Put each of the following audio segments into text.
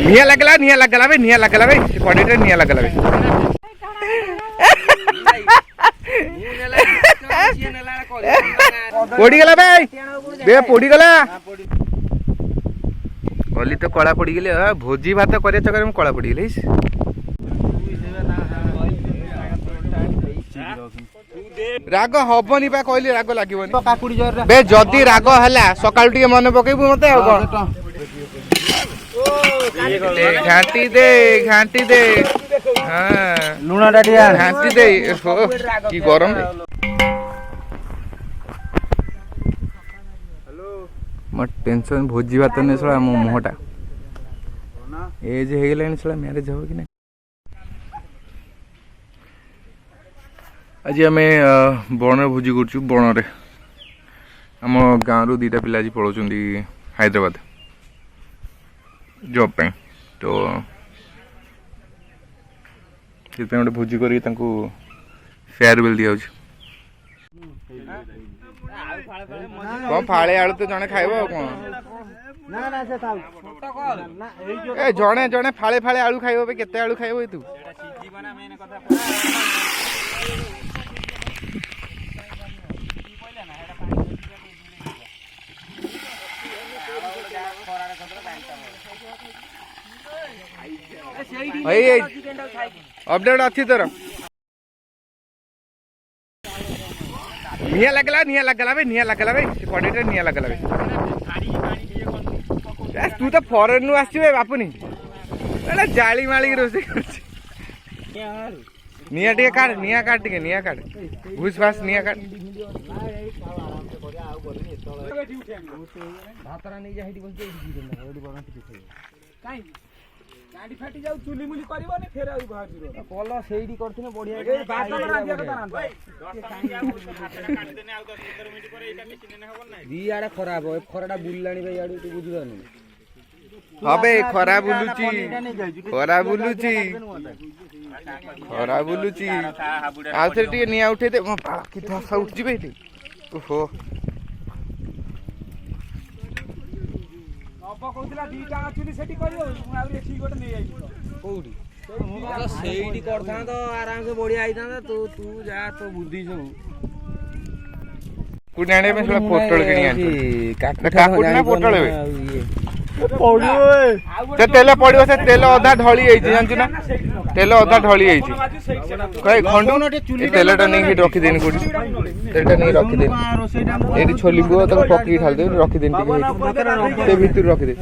निया लगला भाई कड़े निया लगला भाई पोड़ीगला भाई बे पोड़ीगला गली तो कला पड़गले भोजी भात कर चक्कर में कला पड़गले राग हबनी बा कहली राग लगे बे जदि राग है सकाल मन पकेबू मत घाटी दे हाँ लुण घाटी दे की गरम मोर टेंशन भोजी भात नहीं सला मो मुहटा एज हो गला सला मैरिज हो कि ना आज आम बण भोजी कर बण आम गाँव रु दीटा पिला आज पढ़ाऊँ हैदराबाद जॉब पे तो गोटे भोजी कर फेयरवेल दि कौन फाड़े आलू तो जड़े खाइब कौन जड़े जड़े फाड़े फाड़े आलू खाइब केते आलू खाइब तू अपडेट अच्छी तरह निया लगला भाई कड़े निया लगला भाई तू तो फॉरेन नु आसी बापुनी जाली माली रोसे निया टे काट घुस फास निया काट गाड़ी फाटी जाऊ चुली मुली करबो ने फेर आउ बाहर जीरो कल सेडी करथिने बढ़िया ए बात बना दिया कथा रांदा काटी देने आउ 10-15 मिनिट करे एटा मेसिन ने हबो नै दी आडा खराब हो खराडा बुल्लानी भाई आडू तू बुझिबानी हबे खरा बुलुची आउथे टिके निया उठे दे कि धसा उठ जिबे ती ओहो कहला दीटा चुली सेठी करियो आउरी एठी गोटे नै आइ कोउडी तो सेठी करथा तो आराम से बढ़िया आइता तू जा तो बुद्धि सब कुनाडे में थोड़ा पोटल किनी आनी काकुट ना पोटल बे पड़ियो तेल पड़ियो से तेल अधा ढली जाई जानछु ना तेल अधा ढली जाई कई खंडू तेलटा नहीं रखी देनी कोडी तेलटा नहीं रखी देनी एडी छोली बुआ तो पकी ढाल दे रखी देनी टिके से भीतर रखी दे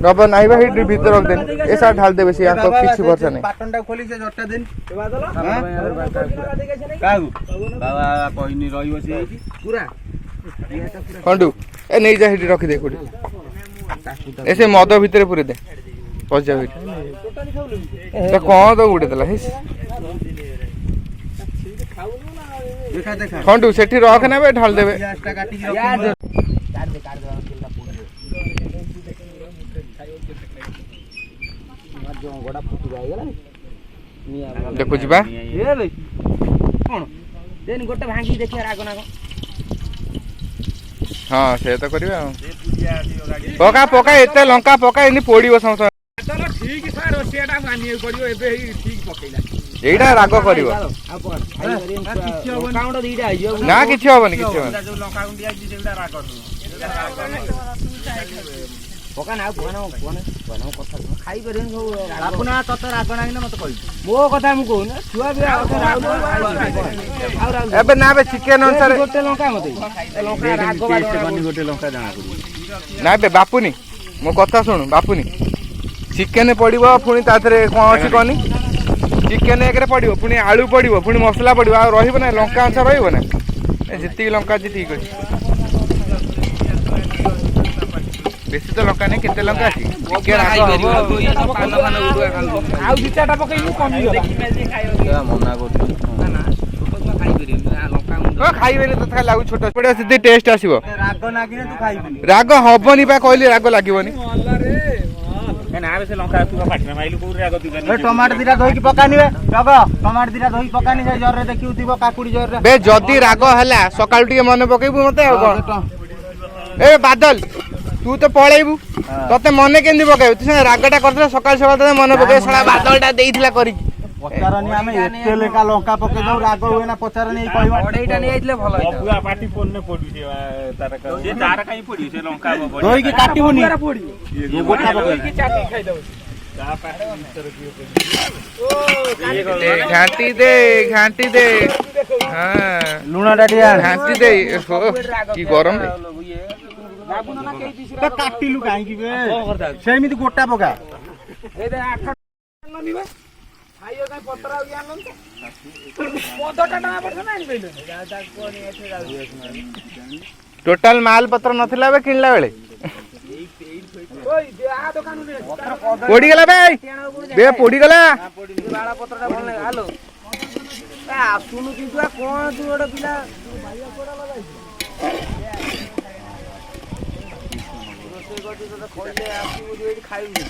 रब नाही बा हे भीतर रख देनी ए साथ ढाल दे बेसी आको किछ वर्ष नहीं पाटनटा खोली से जट्टा देनी कागु बाबा कहनी रहियो से पूरा खंडू ए नहीं जा हेडी रखी दे कोडी ऐसे मद भीतर पूरे दे पहुंचा तो कौन तो उड़े देला खंडू सेठी रख ना ढाल देवे देखु जी गोटे भांगी देखिए राग ना हाँ से तो करिया पका पका एते लंका पका इनी पोड़ीबो समस चलो ठीक सर रोसेटा मानिए पड़ियो एबे ही ठीक पकेला एटा राग करिवो काउंट दीटा आइयो ना किछ होबनी जो लंका गुंडी आइ सेटा राग पका ना बनो कथा खाइ परन सब आपना तत राग ना मत कहि मो कथा मु कहू ना छुआ भी एबे ना बे चिकन अनुसार गोटे लंका मते लंका राग बनी गोटे लंका जाना ना बे बापुनी मो कथा सुन बापुनी चिकन पड़िबो पुनी ताथरे कोन अछि कोनी चिकन एकरे पड़िबो पुनी आलू पड़िबो पुनी मसला पड़िबो आ रहिबो ना लंका अनुसार रहिबो ना जति लंका जी ठीक अछि बेसी तो लंका नहीं केते लंका अछि के राग पान पान उडुआ खान आ दुचाटा पकई कमी गला मना करछु ना ना छोटो खाइ करी लंका मुंड खाइ बेले तो लागु छोटो पड़े सिद्धि टेस्ट आसीबो राग नागिने तू खाइबनी राग हबनी बा कहली राग लागिबनी अल्ला रे ना बे से लंका तू पाटी में माइलु कोर राग दुगानी ए टमाटर दिरा धोई की पकानी बे राग टमाटर दिरा धोई पकानी से जर रे देखिउथिबो काकुडी जर रे बे जदी राग हला सकाल टिके मन पकेबू मते आ कोन ए बादल तू तो पळेबू तते मने केंदी पकाइबू तू रागटा करथला सकाळ सकाळ तते मने पकाइ सळा बादलटा देइथिला करी पचारनी आमे एते लेका लंका पके दउ राग होय ना पचारनी कहबा बडैटा नै आइतले भलो होइता बुआ पाटी पोन्ने पडु तार जे तार काई पडु से लंका बड दोई की काटिबोनी ये गोटा दोई की चाटी खाइ दउ घाटी दे हां लुणा डाडिया घाटी दे की गरम लागुन ना केई दिसरा तो काटिलु काई की बे सेमिति गोटा पका ए दे 8 लनी बे खाइयो काई पत्रा आ गयान त 15 टका पड़छ ना इन बेले जाता कोनी एथे जाउ टोटल माल पत्र नथिला बे किनला बेले ओइ दे आ दुकान ने पोड़ी गला बे पोड़ी गला बाळा पत्रटा भल नै हालो ए आसुनु किंतु आ कोन तू ओडा पिला भाइया कोडा लगाई रोसे गटी तो खोले आसु जो एठी खाइबु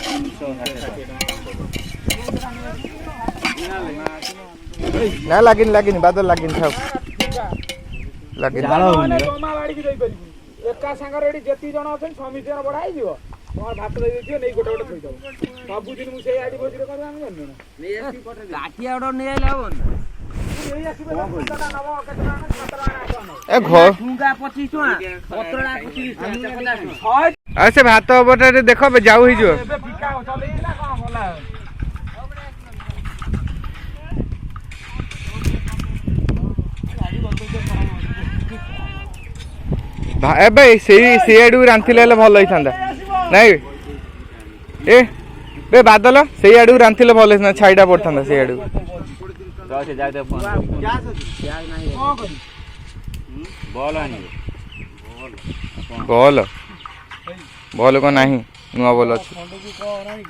ना लागिन बादल लागिन खाओ लागिन जमा बाड़ी की दई परिबु एका संग रेडी जेती जण अछन समितिर बढाई दियो तोर भात दई दियो नै गोटा गोटा थई दउ सब दिन मु सेई आडी भोजी कर हम जन्नो ना नै आसी पटे लाठी आडो नै आइला हबन नै आसी पटे नबो केतना 17 आना ए घर ठुंगा 25 टका पत्रडा 30 50 आ से भात बटा देखो जाऊ ही जो एबे फिका हो चले ना कोन भला एबे से आडू रांथिले भल होइथांदा नहीं ए बे बादल से आडू रांथिले भल होइथांदा छाइडा पड़थांदा से आडू से जाग दे बॉल आनी बॉल को नहीं नुआ बॉल अछि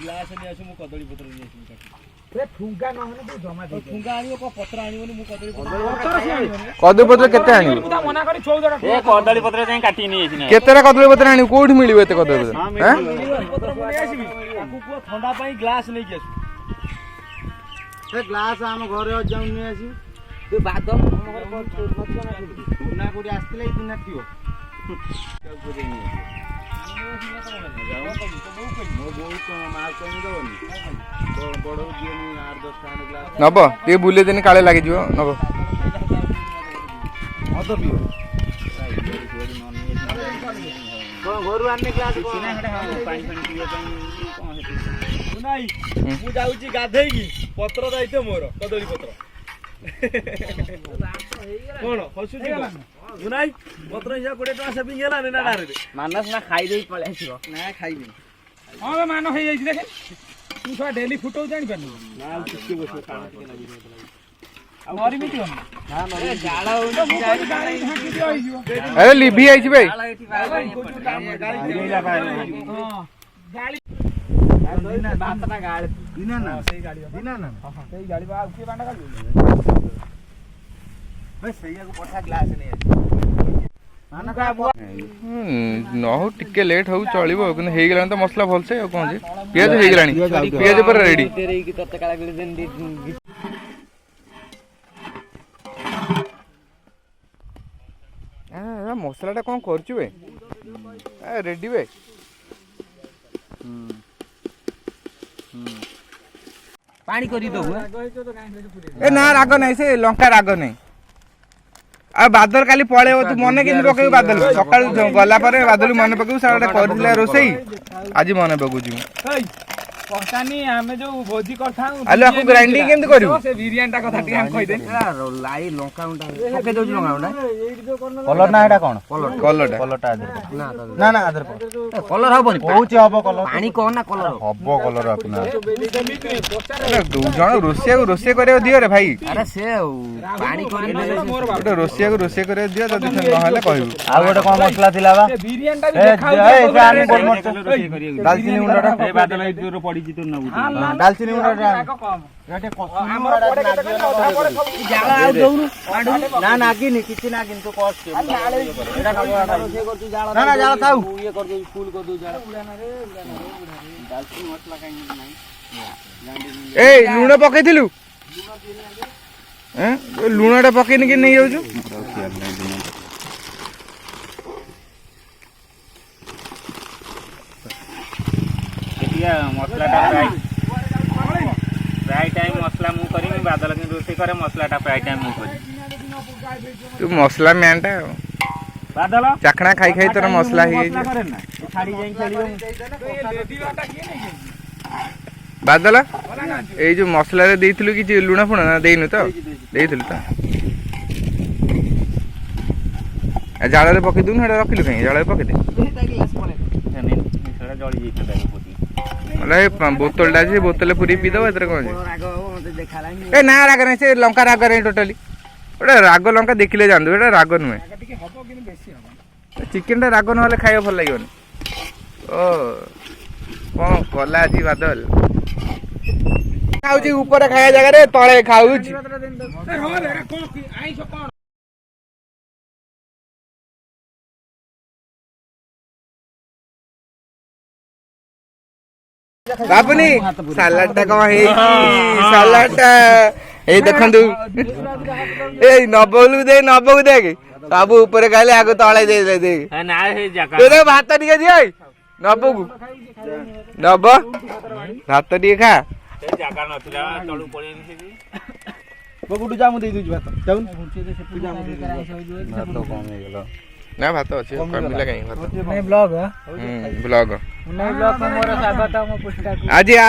ग्लास ने आसु मु कदली पत्र नि आसु रे ठुंगा न होने तू जमा दे ठुंगा आनियो को पत्र आनियो मु कदली पत्र कदली पत्र केते आनी तू मना करी 14 ए कदली पत्र जाई काटी नि आसी ना केतेरा कदली पत्र आनी कोठी मिलिबो एते कदली पत्र हैं पत्र मु नै आसीबी ताकू को ठंडा पई ग्लास नै के आसु ए ग्लास हम घरे जाउ नि आसी तू बादल हम घर को नथियो ना तुना कोडी आस्तिले तुना थियो नब टे बुले दिन काले लागि जिवो नब घरु आने ग्लास पानी पिए सुनाई मु जाउची गाधेई की पत्र दाइते मोर कदली पत्र कोन हसुची सुनाई पत्र हिसाब 20 टका सेपिंग गेला ने ना डारे मानस ना खाई देई पळे आसीबो ना खाइबी हां बे मानो हे जाई देखे तू सा डेली फुटो जानि परनु ना किसी बस खाना के लागि नरी मिटी हो ना नरी जाला हो गाड़ी हाकी दियो आइयो अरे लिभी आइछि भाई हां गाड़ी बातटा गाड़ी दिना ना सही गाड़ी दिना ना सही गाड़ी बा के बांडा गाड़ी भाई सैया को पठा ग्लास नै आसी माना का न हो टिके लेट हो चलिबो किन हे गेलान तो मसला भल से कोन जे पियाज हे गेलानी पियाज पर रेडी तेरे की तत्त काला गले दिन आ मसलाटा कोन करछु बे आ रेडी बे पानी करी दो ए ना राग नहीं से लंका राग नहीं आ बादल काली पळे तू मने केन पके बादल सकाळ गला परे बादल मने पके साडा करदिला रोसई आज मने पगुजी पहचानी हमें जो भोजी करथाउ आलू आकु ग्राइंडिंग केन करियो से बिरियानी टा कथा टी हम कहि दे लाई लंका उंडा पके दउ लंका उंडा कलर ना एटा कोन कलरटा कलरटा आदर ना ना आदर कलर हबनी पहुची हबो कलर पानी कोन ना कलर हबो कलर अपना दु जण रोसे करे दियो रे भाई अरे से पानी करी रोसे करे दियो जदी न हले कहबू आ गोटे कोन मसला दिला बा बिरियानी टा भी देखाउ ए आनी गोल मरच दालचीनी गुंडाटा ए बादल इदरो पड़ी जितो न बुझी दालचीनी गुंडाटा एटे हमर पड़े के अधा पड़े सब जाला आउ दउनु ना नागिनी किछि नागिन तो कॉस्ट एटा खबर से कर तू जाला ना ना जाला थाउ ये कर दे फूल कर दू जाला उड़ाना रे दालचीनी मसला काई नहीं ए लूण पकेइथिलु हैं लूणटा पकेइनी के नहीं जाउछु ଇଏ ମସଲାଟା ପ୍ରାୟ ଟାଇମ୍ ମସଲା ମୁଁ କରିବି ବାଦଲ କିନ୍ତୁ ରୋଷେଇ କରେ ମସଲାଟା ପ୍ରାୟ ଟାଇମ୍ ମୁଁ କରିବି। ତୁ ମସଲା ମ୍ୟାନ୍ ଟା ଆଉ ବାଦଲ ଚାଖଣା ଖାଇ ଖାଇ ତୋର ମସଲା ହେଇଯାଇଛି। ଛାଡ଼ି ଯାଇ ଖେଳିବ ବାଦଲ ଏଇ ଯୋଉ ମସଲାରେ ଦେଇଥିଲୁ କିଛି ଲୁଣ ଫୁଣ ନା ଦେଇନୁ ତ? ଦେଇଥିଲୁ ତ? ଜାଳରେ ପକେଇ ଦଉନୁ ସେଟା ରଖିଲୁ କାହିଁ? ଜାଳରେ ପକେଇ ଦେ। ଜଳି ଯାଇଥାନ୍ତା ବୋତଲଟା ଅଛି ବୋତଲରେ ପୁରୀ ପିଇଦବ ଏଥିରେ କଣ ଅଛି? ଏ ନା ରାଗ ନାହିଁ ସେ ଲଙ୍କା ରାଗ ନାହିଁ ଟୋଟାଲି। ଗୋଟେ ରାଗ ଲଙ୍କା ଦେଖିଲେ ଜାଣୁ ଏଟା ରାଗ ନୁହେଁ। ଚିକେନ ଟା ରାଗ ନହେଲେ ଖାଇବା ଭଲ ଲାଗିବନି। ଓ କଣ କଲା ଆଜି ବାଦଲ ଖାଉଛି ଉପରେ ଖାଇବା ଜାଗାରେ ତଳେ ଖାଉଛି। ବାବୁନି ସାଲାଡ ଟା କଣ ହେଇଛି? ସାଲାଡ ଟା ଏଇ ଦେଖନ୍ତୁ ଏଇ ନବକୁ ଦେଖେ ସବୁ ଉପରେ ଖାଇଲେ ଆଗ ତଳେ ଦେଇଦେଲେ ଦେଖେ ଭାତ ଟିକେ ଦିଅ ନବକୁ ନବ ଭାତ ଟିକେ ଖା। ଜାଗା ନଥିଲା ତଳୁ ପଳେଇ ବଗୁଡୁ ଯା ମୁଁ ଦେଇ ଦଉଛି ଭାତ ଯାଉନ ନା ଭାତ ଅଛି କମିଲା କାହିଁ ଭାତ ବ୍ଲଗ ଆଜି ଆ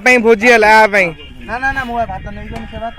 ପାଇଁ ଭୋଜି ହେଲା ଆ ପାଇଁ ନା ନା ନା ମୁଁ ଭାତ ନେଇଯିବି ସେ ଭାତ